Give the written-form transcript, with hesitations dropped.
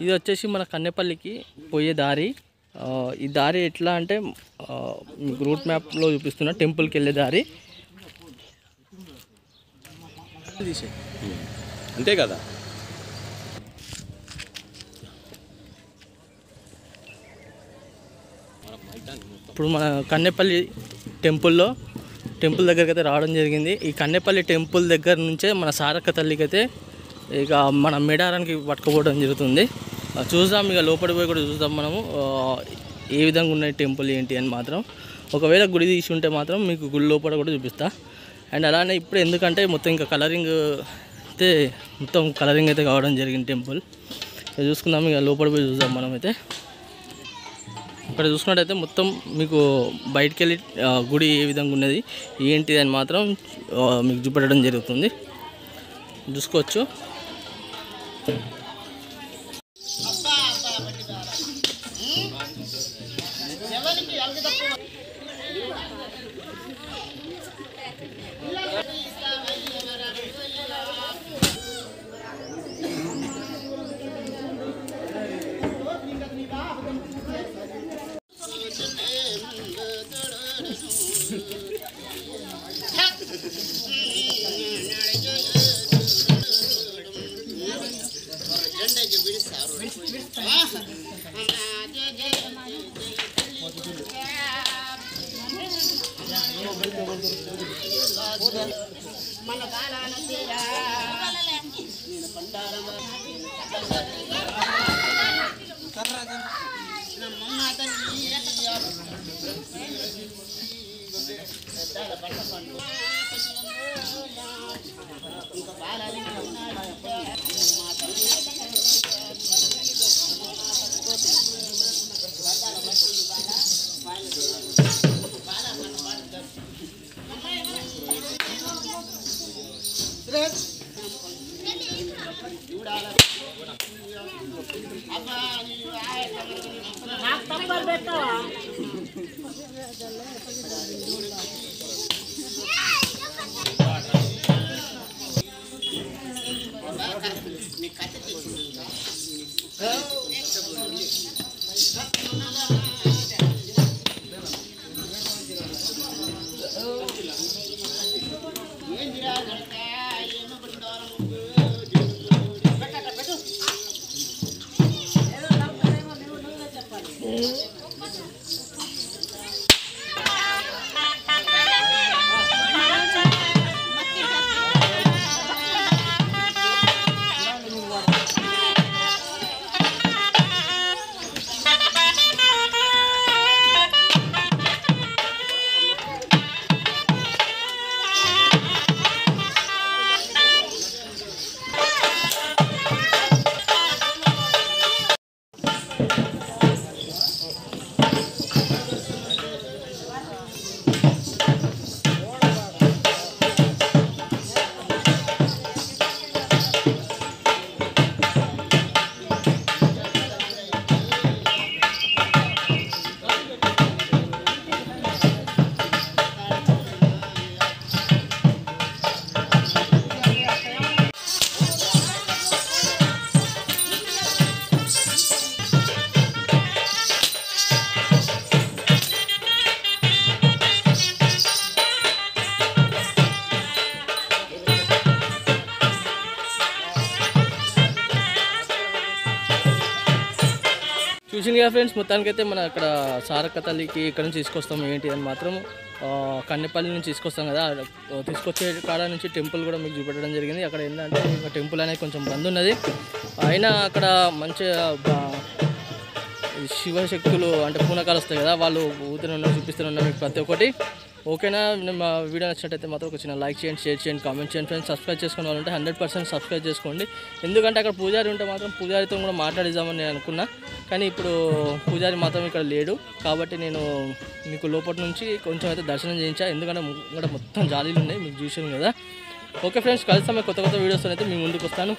ఇది వచ్చేసి మన కన్నెపల్లికి పోయే దారి. ఈ దారి ఎట్లా అంటే మీకు రూట్ మ్యాప్లో చూపిస్తున్నా, టెంపుల్కి వెళ్ళే దారి. అంతే కదా. ఇప్పుడు మన కన్నెపల్లి టెంపుల్ దగ్గరికి అయితే రావడం జరిగింది. ఈ కన్నెపల్లి టెంపుల్ దగ్గర నుంచే మన సారక్క తల్లికి అయితే ఇక మన మేడారానికి పట్టుకుపోవడం జరుగుతుంది. చూద్దాం, ఇక లోపలికి పోయి కూడా చూద్దాం మనము ఏ విధంగా ఉన్నాయి టెంపుల్ ఏంటి అని మాత్రం. ఒకవేళ గుడి తీసి ఉంటే మాత్రం మీకు గుడి లోపల కూడా చూపిస్తా. అండ్ అలానే ఇప్పుడు ఎందుకంటే మొత్తం ఇంకా కలరింగ్ అయితే కావడం జరిగింది టెంపుల్. చూసుకుందాం, ఇక లోపలికి పోయి చూద్దాం మనం అయితే. ఇక్కడ చూసుకున్నట్టయితే మొత్తం మీకు బయటికి వెళ్ళి గుడి ఏ విధంగా ఉన్నది ఏంటి అని మాత్రం మీకు చూపెట్టడం జరుగుతుంది. చూసుకోవచ్చు. చూసిందిగా ఫ్రెండ్స్, మొత్తానికైతే మన ఇక్కడ సారక్క తల్లికి ఇక్కడ నుంచి తీసుకొస్తాం ఏంటి అని మాత్రం కన్నెపల్లి నుంచి తీసుకొస్తాం కదా, తీసుకొచ్చే కాడ నుంచి టెంపుల్ కూడా మీకు చూపెట్టడం జరిగింది. అక్కడ ఏంటంటే ఇంకా టెంపుల్ అనేది కొంచెం బంద్ ఉన్నది, అయినా అక్కడ మంచిగా శివశక్తులు అంటే పూనకాలు వస్తాయి కదా, వాళ్ళు ఊతనే ఉన్నారు, చూపిస్తూనే ఉన్నారు మీకు ప్రతి ఒక్కటి. ఓకేనా, మా వీడియో నచ్చినట్టయితే మాత్రం ఒక చిన్న లైక్ చేయండి, షేర్ చేయండి, కామెంట్ చేయండి ఫ్రెండ్స్. సబ్స్క్రైబ్ చేసుకునే వాళ్ళు ఉంటే 100% సబ్స్క్రైబ్ చేసుకోండి. ఎందుకంటే అక్కడ పూజారి ఉంటే మాత్రం పూజారితో కూడా మాట్లాడిద్దామని నేను అనుకున్నా, కానీ ఇప్పుడు పూజారి మాత్రం ఇక్కడ లేడు కాబట్టి నేను మీకు లోపల నుంచి కొంచెం అయితే దర్శనం చేయించా. ఎందుకంటే ఇక్కడ మొత్తం జాలీలు ఉన్నాయి మీకు చూసాను కదా. ఓకే ఫ్రెండ్స్, కలుస్తాం కొత్త వీడియోస్తో అయితే మీ ముందుకు వస్తాను.